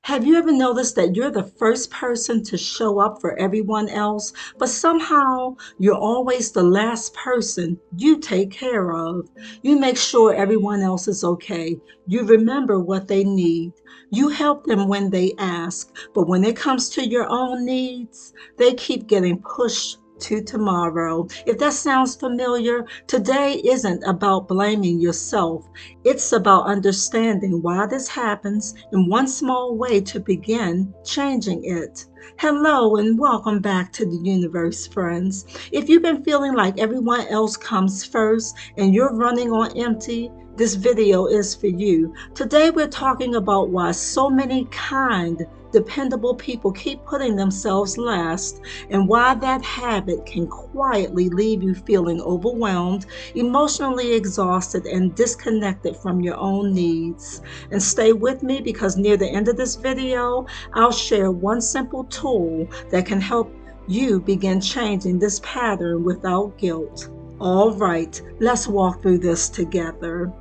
Have you ever noticed that you're the first person to show up for everyone else, but somehow you're always the last person you take care of? You make sure everyone else is okay. You remember what they need. You help them when they ask, but when it comes to your own needs, they keep getting pushed to tomorrow. If that sounds familiar, today isn't about blaming yourself. It's about understanding why this happens and one small way to begin changing it. Hello and welcome back to the universe, friends. If you've been feeling like everyone else comes first and you're running on empty, this video is for you. Today we're talking about why so many kind, dependable people keep putting themselves last and why that habit can quietly leave you feeling overwhelmed, emotionally exhausted, and disconnected from your own needs. And stay with me because near the end of this video, I'll share one simple tool that can help you begin changing this pattern without guilt. All right, let's walk through this together.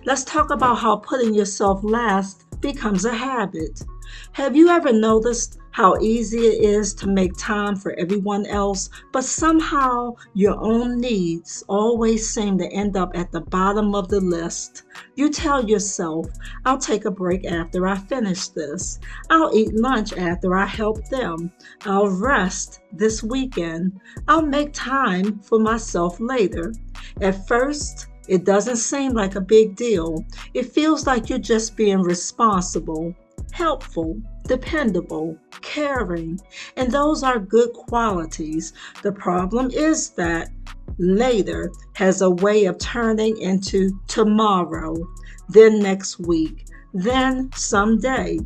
Let's talk about how putting yourself last becomes a habit. Have you ever noticed how easy it is to make time for everyone else, but somehow your own needs always seem to end up at the bottom of the list? You tell yourself, I'll take a break after I finish this. I'll eat lunch after I help them. I'll rest this weekend. I'll make time for myself later. At first, it doesn't seem like a big deal. It feels like you're just being responsible, helpful, dependable, caring, and those are good qualities. The problem is that later has a way of turning into tomorrow, then next week, then someday.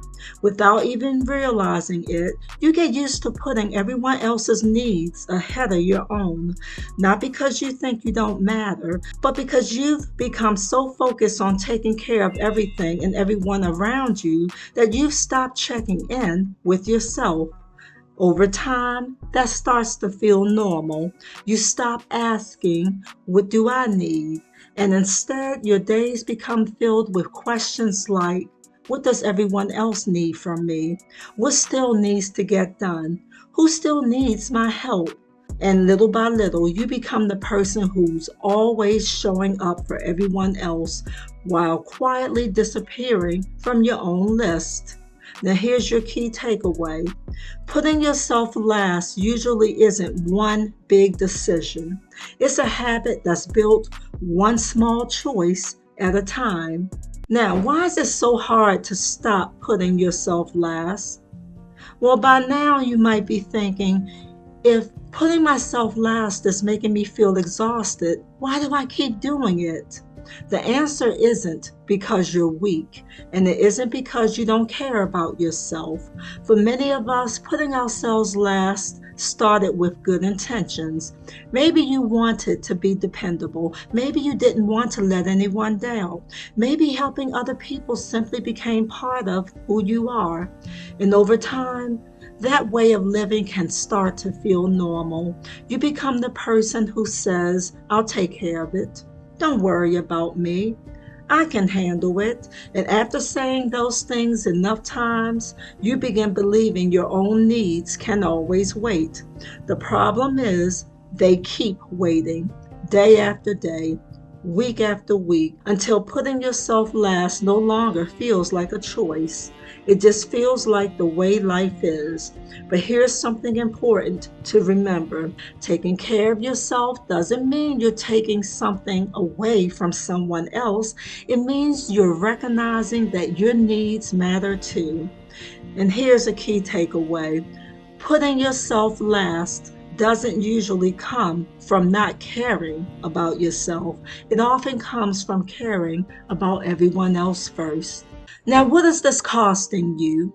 Without even realizing it, you get used to putting everyone else's needs ahead of your own. Not because you think you don't matter, but because you've become so focused on taking care of everything and everyone around you that you've stopped checking in with yourself. Over time, that starts to feel normal. You stop asking, what do I need? And instead, your days become filled with questions like, what does everyone else need from me? What still needs to get done? Who still needs my help? And little by little, you become the person who's always showing up for everyone else while quietly disappearing from your own list. Now, here's your key takeaway. Putting yourself last usually isn't one big decision. It's a habit that's built one small choice at a time. Now, why is it so hard to stop putting yourself last? Well, by now you might be thinking, if putting myself last is making me feel exhausted, why do I keep doing it? The answer isn't because you're weak, and it isn't because you don't care about yourself. For many of us, putting ourselves last started with good intentions. Maybe you wanted to be dependable. Maybe you didn't want to let anyone down. Maybe helping other people simply became part of who you are. And over time, that way of living can start to feel normal. You become the person who says, I'll take care of it. Don't worry about me. I can handle it. And after saying those things enough times, you begin believing your own needs can always wait. The problem is they keep waiting day after day, week after week, until putting yourself last no longer feels like a choice. It just feels like the way life is. But here's something important to remember. Taking care of yourself doesn't mean you're taking something away from someone else. It means you're recognizing that your needs matter too. And here's a key takeaway. Putting yourself last doesn't usually come from not caring about yourself. It often comes from caring about everyone else first. Now, what is this costing you?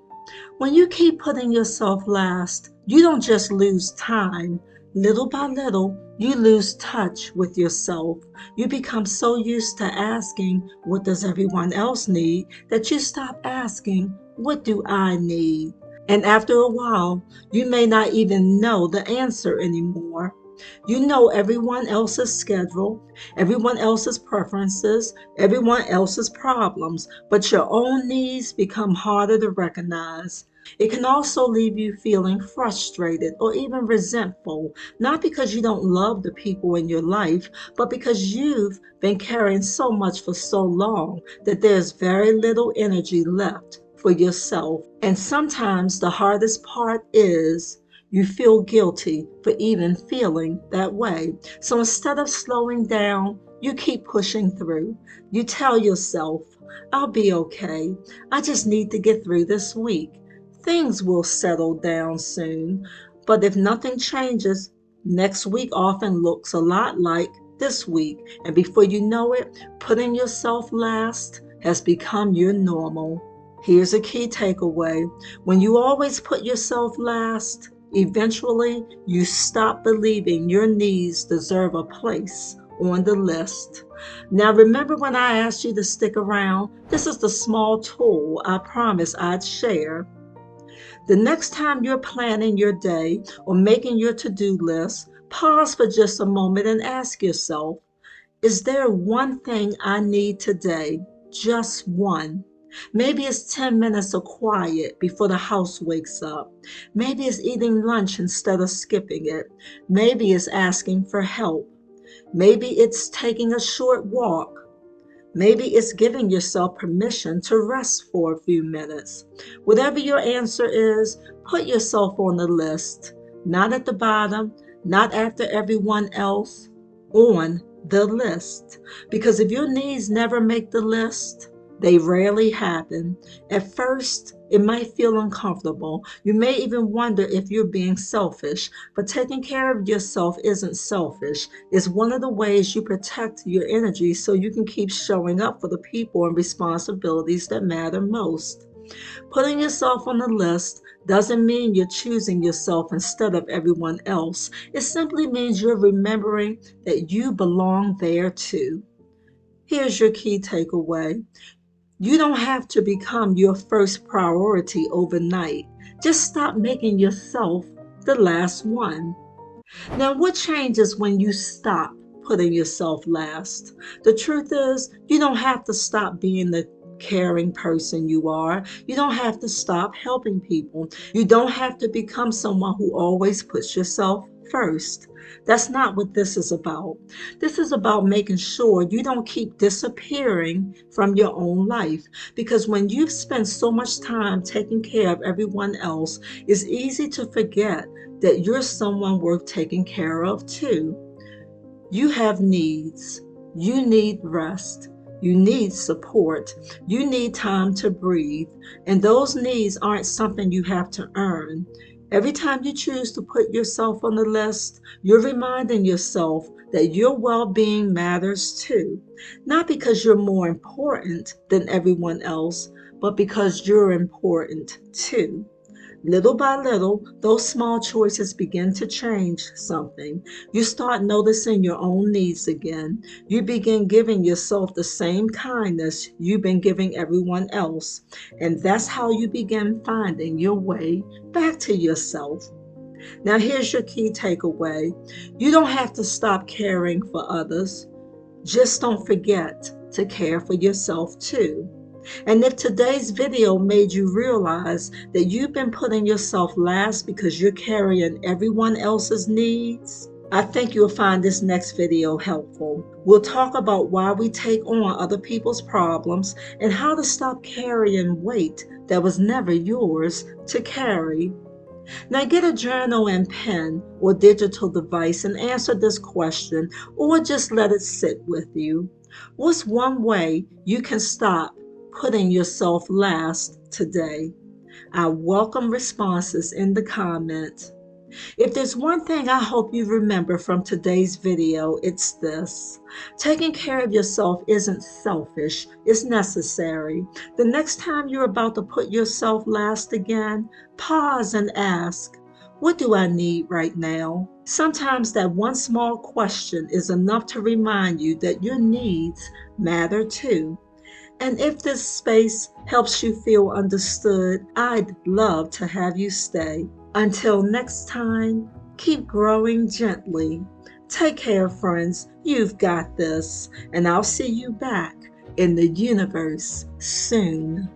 When you keep putting yourself last, you don't just lose time. Little by little, you lose touch with yourself. You become so used to asking, what does everyone else need, that you stop asking, what do I need? And after a while, you may not even know the answer anymore. You know everyone else's schedule, everyone else's preferences, everyone else's problems, but your own needs become harder to recognize. It can also leave you feeling frustrated or even resentful, not because you don't love the people in your life, but because you've been carrying so much for so long that there's very little energy left for yourself. And sometimes the hardest part is you feel guilty for even feeling that way. So instead of slowing down, you keep pushing through. You tell yourself, I'll be okay. I just need to get through this week. Things will settle down soon. But if nothing changes, next week often looks a lot like this week. And before you know it, putting yourself last has become your normal. Here's a key takeaway. When you always put yourself last, eventually you stop believing your needs deserve a place on the list. Now, remember when I asked you to stick around? This is the small tool I promised I'd share. The next time you're planning your day or making your to-do list, pause for just a moment and ask yourself, is there one thing I need today? Just one. Maybe it's 10 minutes of quiet before the house wakes up. Maybe it's eating lunch instead of skipping it. Maybe it's asking for help. Maybe it's taking a short walk. Maybe it's giving yourself permission to rest for a few minutes. Whatever your answer is, put yourself on the list. Not at the bottom, not after everyone else, on the list. Because if your needs never make the list, they rarely happen. At first, it might feel uncomfortable. You may even wonder if you're being selfish, but taking care of yourself isn't selfish. It's one of the ways you protect your energy so you can keep showing up for the people and responsibilities that matter most. Putting yourself on the list doesn't mean you're choosing yourself instead of everyone else. It simply means you're remembering that you belong there too. Here's your key takeaway. You don't have to become your first priority overnight. Just stop making yourself the last one. Now, what changes when you stop putting yourself last? The truth is, you don't have to stop being the caring person you are. You don't have to stop helping people. You don't have to become someone who always puts yourself first. That's not what this is about. This is about making sure you don't keep disappearing from your own life. Because when you've spent so much time taking care of everyone else, it's easy to forget that you're someone worth taking care of too. You have needs. You need rest. You need support. You need time to breathe. And those needs aren't something you have to earn. Every time you choose to put yourself on the list, you're reminding yourself that your well being matters too. Not because you're more important than everyone else, but because you're important too. Little by little, those small choices begin to change something. You start noticing your own needs again. You begin giving yourself the same kindness you've been giving everyone else. And that's how you begin finding your way back to yourself. Now, here's your key takeaway. You don't have to stop caring for others. Just don't forget to care for yourself too. And if today's video made you realize that you've been putting yourself last because you're carrying everyone else's needs, I think you'll find this next video helpful. We'll talk about why we take on other people's problems and how to stop carrying weight that was never yours to carry. Now get a journal and pen or digital device and answer this question, or just let it sit with you. What's one way you can stop putting yourself last today? I welcome responses in the comments. If there's one thing I hope you remember from today's video, it's this. Taking care of yourself isn't selfish, it's necessary. The next time you're about to put yourself last again, pause and ask, what do I need right now? Sometimes that one small question is enough to remind you that your needs matter too. And if this space helps you feel understood, I'd love to have you stay. Until next time, Keep growing gently. Take care, friends. You've got this. And I'll see you back in the universe soon.